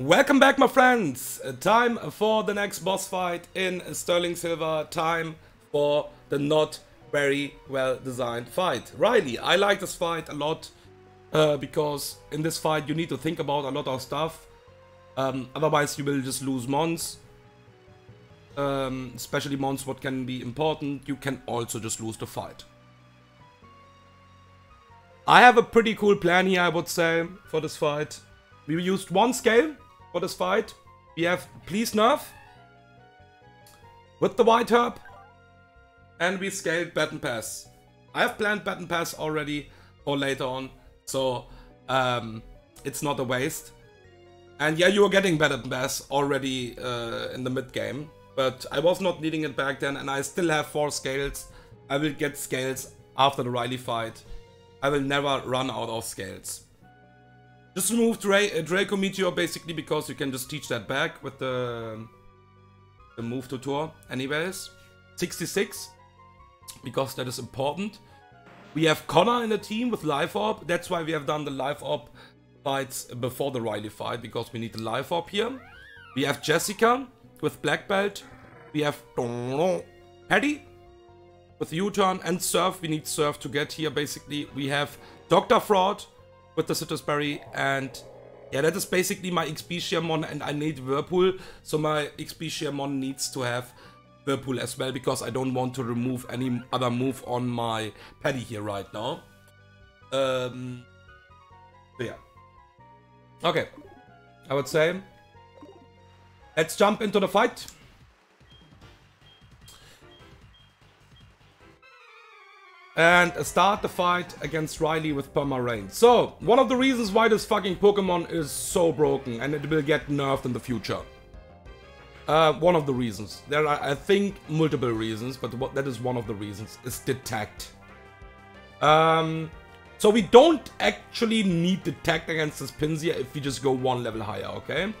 Welcome back, my friends! Time for the next boss fight in Sterling Silver. Time for the not very well designed fight. Riley, I like this fight a lot because in this fight you need to think about a lot of stuff. Otherwise you will just lose mons. Especially mons what can be important. You can also just lose the fight. I have a pretty cool plan here, I would say, for this fight. We used one scale for this fight. We have Please Nerf with the White Herb, and we scaled Baton Pass. I have planned Baton Pass already for later on, so it's not a waste. And yeah, you are getting Baton Pass already in the mid game, but I was not needing it back then, and I still have 4 scales. I will get scales after the Riley fight. I will never run out of scales. Just remove Draco Meteor basically because you can just teach that back with the move tutor anyways. 66 because that is important. We have Connor in the team with Life Orb. That's why we have done the Life Orb fights before the Riley fight, because we need the Life Orb here. We have Jessica with Black Belt. We have Paddy with U-turn and Surf. We need Surf to get here basically. We have Dr. Fraud with the Citrus Berry, and yeah, that is basically my XP share mon, and I need Whirlpool, so my XP share mon needs to have Whirlpool as well, because I don't want to remove any other move on my Paddy here right now. So yeah. Okay, I would say let's jump into the fight. And start the fight against Riley with Perma Rain. So, one of the reasons why this fucking Pokemon is so broken and it will get nerfed in the future. One of the reasons. There are, I think, multiple reasons, but that is one of the reasons, is Detect. So we don't actually need Detect against this Pinsir if we just go 1 level higher, okay?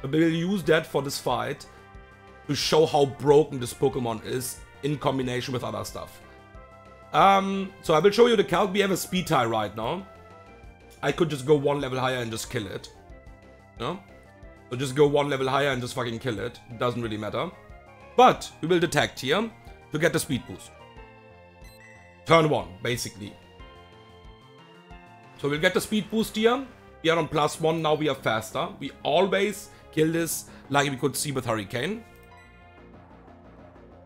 But we will use that for this fight to show how broken this Pokemon is in combination with other stuff. So I will show you the calc. We have a speed tie right now. I could just go 1 level higher and just kill it. No? So just go 1 level higher and just fucking kill it. It doesn't really matter. But we will detect here to get the speed boost. Turn 1, basically. So we'll get the speed boost here. We are on +1, now we are faster. We always kill this like we could see with Hurricane.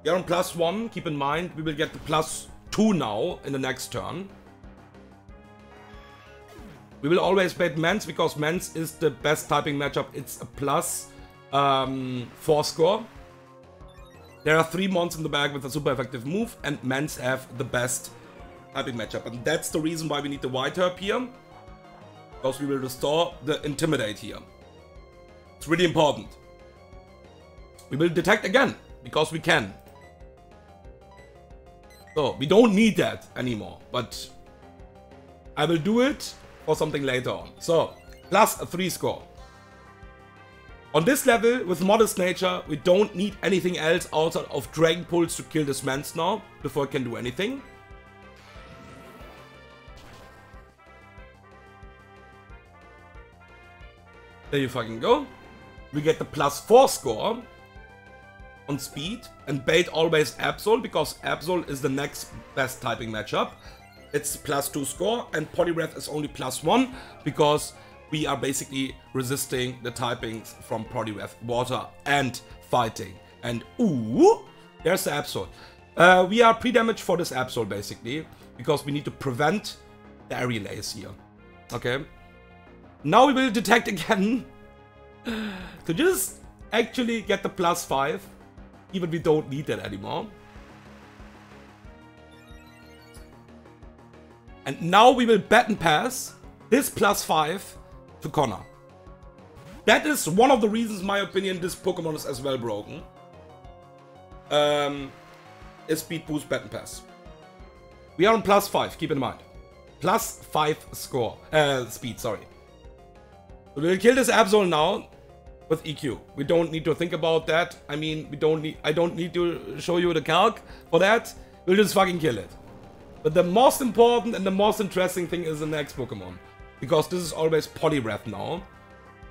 We are on +1, keep in mind, we will get the +2 now in the next turn. We will always bet Mance because Mance is the best typing matchup. It's a +4 score. There are 3 mons in the bag with a super effective move, and Mance have the best typing matchup. And that's the reason why we need the White Herb here, because we will restore the Intimidate here. It's really important. We will detect again because we can. So, we don't need that anymore, but I will do it for something later on. So, +3 score. On this level, with Modest Nature, we don't need anything else outside of Dragon Pulse to kill this Mance now, before it can do anything. There you fucking go. We get the +4 score on speed, and bait always Absol, because Absol is the next best typing matchup. It's +2 score, and Poliwrath is only +1 because we are basically resisting the typings from Poliwrath, water and fighting. And ooh, there's the Absol. We are pre-damaged for this Absol basically because we need to prevent the Aerialace here. Okay. Now we will detect again to just actually get the +5. Even we don't need that anymore. And now we will Baton Pass this +5 to Connor. That is one of the reasons, in my opinion, this Pokemon is as well broken. Is Speed Boost Baton Pass. We are on +5, keep in mind. +5 score. Speed, sorry. So we'll kill this Absol now with EQ. We don't need to think about that. I mean, I don't need to show you the calc for that. We'll just fucking kill it. But the most important and the most interesting thing is the next Pokemon, because this is always Poliwrath now.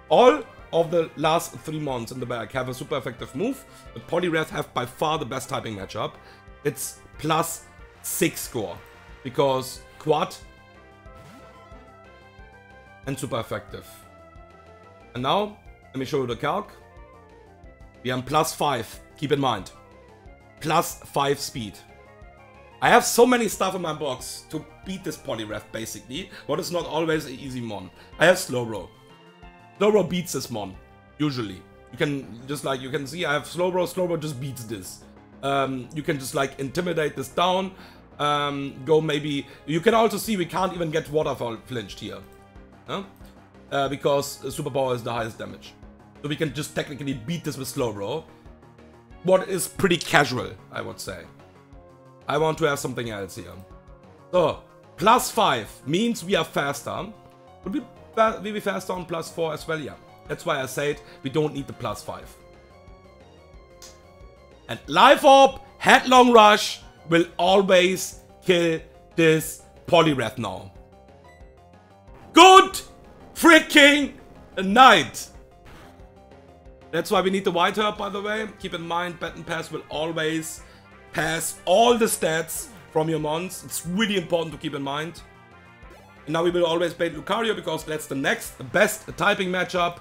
All of the last 3 months in the back have a super effective move, but Poliwrath have by far the best typing matchup. It's +6 score, because quad and super effective. And now, let me show you the calc. We are +5, keep in mind. +5 speed. I have so many stuff in my box to beat this Poliwrath, basically, but it's not always an easy mon. I have Slowbro. Slowbro beats this mon, usually. You can just like, you can see I have Slowbro, Slowbro just beats this. You can just like intimidate this down, go maybe, you can also see we can't even get Waterfall flinched here. Huh? Because Superpower is the highest damage. So we can just technically beat this with Slowbro. What is pretty casual, I would say. I want to have something else here. So, +5 means we are faster. Would we be faster on +4 as well? Yeah. That's why I said we don't need the +5. And Life Orb, Headlong Rush will always kill this Poliwrath now. Good freaking night! That's why we need the White Herb, by the way. Keep in mind, Battle Pass will always pass all the stats from your mons. It's really important to keep in mind. And now we will always bait Lucario, because that's the next best typing matchup.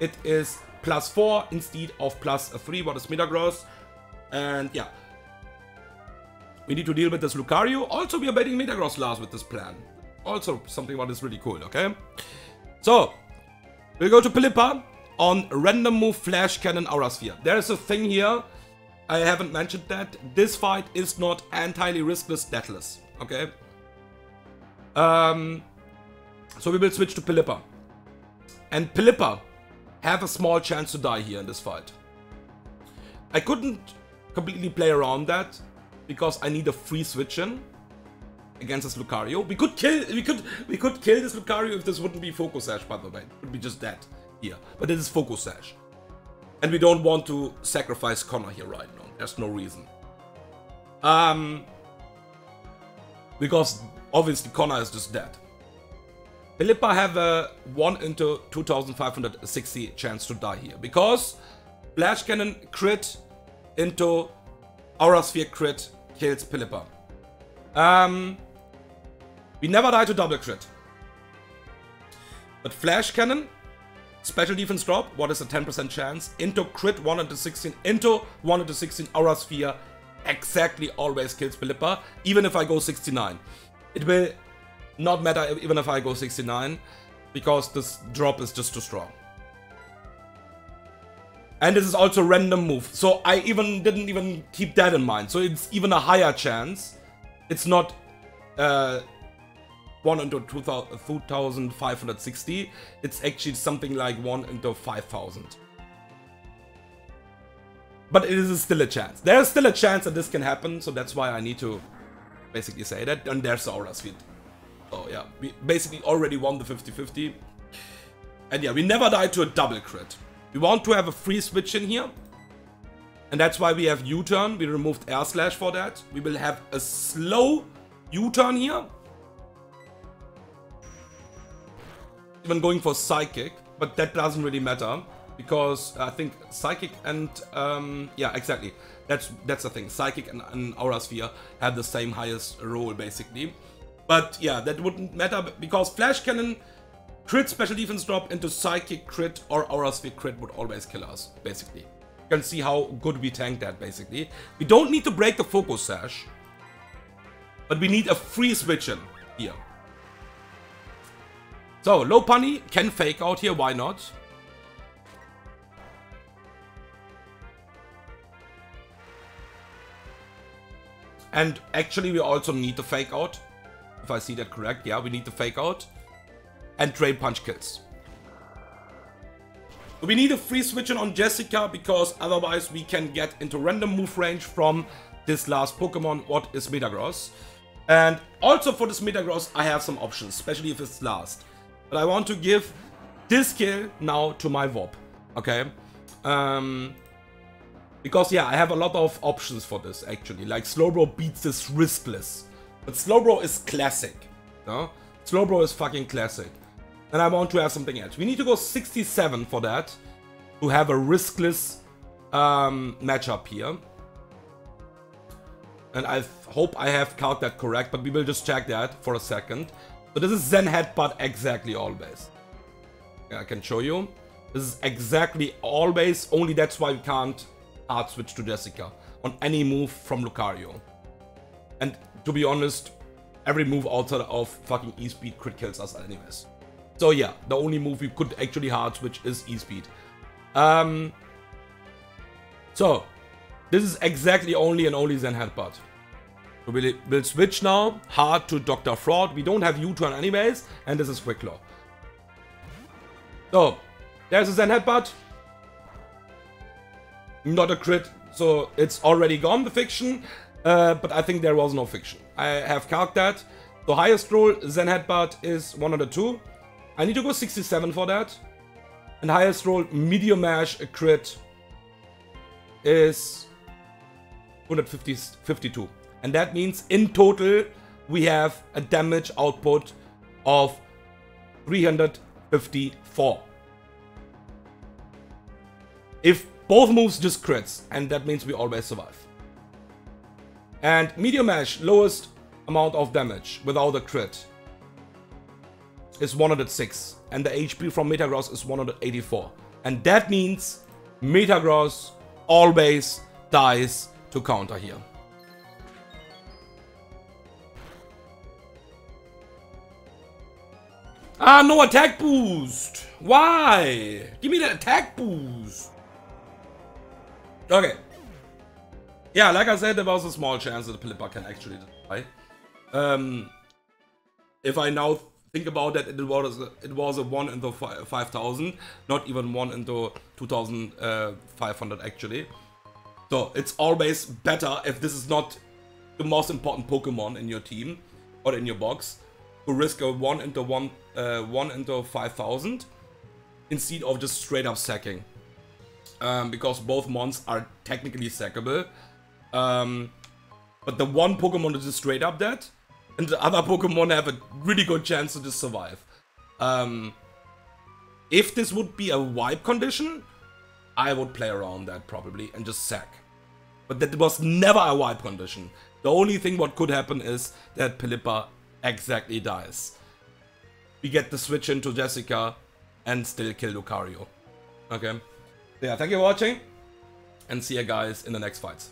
It is +4 instead of +3, what is Metagross. And yeah, we need to deal with this Lucario. Also, we are baiting Metagross last with this plan. Also something what is really cool, okay? So, we'll go to Pelipper on random move Flash Cannon Aura Sphere. There is a thing here, I haven't mentioned that. This fight is not entirely riskless, deathless, okay? So we will switch to Pelipper. And Pelipper have a small chance to die here in this fight. I couldn't completely play around that, because I need a free switch in against this Lucario. We could kill this Lucario if this wouldn't be Focus Sash, by the way. It would be just that here. But it is Focus Sash. And we don't want to sacrifice Connor here right now. There's no reason. Because obviously Connor is just dead. Pelipper have a 1 into 2560 chance to die here. Because Flash Cannon crit into Aura Sphere crit kills Pelipper. We never die to double crit. But Flash Cannon, special defense drop, what is a 10% chance, into crit 1 into 16, into 1 into 16 Aura Sphere, exactly always kills Pelipper, even if I go 69. It will not matter even if I go 69, because this drop is just too strong. And this is also a random move, so I didn't even keep that in mind. So it's even a higher chance. It's not 1 into 2560. It's actually something like 1 into 5000. But it is still a chance. There's still a chance that this can happen, so that's why I need to basically say that. And there's the Aura Sphere. So yeah, we basically already won the 50-50. And yeah, we never died to a double crit. We want to have a free switch in here. And that's why we have U-turn. We removed Air Slash for that. We will have a slow U-turn here. Even going for Psychic. But that doesn't really matter. Because I think Psychic and... yeah, exactly. That's the thing. Psychic and Aura Sphere have the same highest roll, basically. But yeah, that wouldn't matter. Because Flash Cannon... crit special defense drop into Psychic crit or Aura Sphere crit would always kill us, basically. You can see how good we tank that, basically. We don't need to break the Focus Sash. But we need a free switch in here. So, Low Punny can fake out here, why not? And actually we also need the fake out. If I see that correct, yeah, we need the fake out. And Drain Punch kills. We need a free switch in on Jessica, because otherwise we can get into random move range from this last Pokemon, what is Metagross. And also for this Metagross I have some options, especially if it's last. But I want to give this kill now to my Wop, okay? Because yeah, I have a lot of options for this actually. Like Slowbro beats this riskless. But Slowbro is classic, no? Slowbro is fucking classic. and I want to have something else. We need to go 67 for that to have a riskless matchup here. And I hope I have calculated that correct, but we will just check that for a second. So this is Zen Headbutt exactly always. Yeah, I can show you. This is exactly always, only that's why we can't hard switch to Jessica on any move from Lucario. And to be honest, every move outside of fucking E-Speed crit kills us anyways. So yeah, the only move we could actually hard switch is E-Speed. So, this is exactly only and only Zen Headbutt. So we'll switch now hard to Dr. Fraud. We don't have U-Turn anyways, and this is Quick Claw. So, there's a Zen Headbutt. Not a crit, so it's already gone, the fiction. But I think there was no fiction. I have calced that. So highest roll, Zen Headbutt is 102. I need to go 67 for that. And highest roll, Medium Mash, a crit, is 152. And that means in total, we have a damage output of 354. If both moves just crits, and that means we always survive. And Medium Mash, lowest amount of damage without a crit, is 106. And the HP from Metagross is 184. And that means Metagross always dies to counter here. Ah, no attack boost! Why? Give me the attack boost! Okay. Yeah, like I said, there was a small chance that Pelipper can actually die. If I now think about that, it was a 1 into 5,000, not even 1 into 2,500 actually. So it's always better if this is not the most important Pokemon in your team or in your box to risk a 1 into 5,000 instead of just straight up sacking. Because both mons are technically sackable. But the one Pokemon is just straight up dead, and the other Pokemon have a really good chance to just survive. If this would be a wipe condition, I would play around that probably and just sack. But that was never a wipe condition. The only thing what could happen is that Pelipper exactly dies. We get the switch into Jessica and still kill Lucario. Okay. Yeah, thank you for watching, and see you guys in the next fights.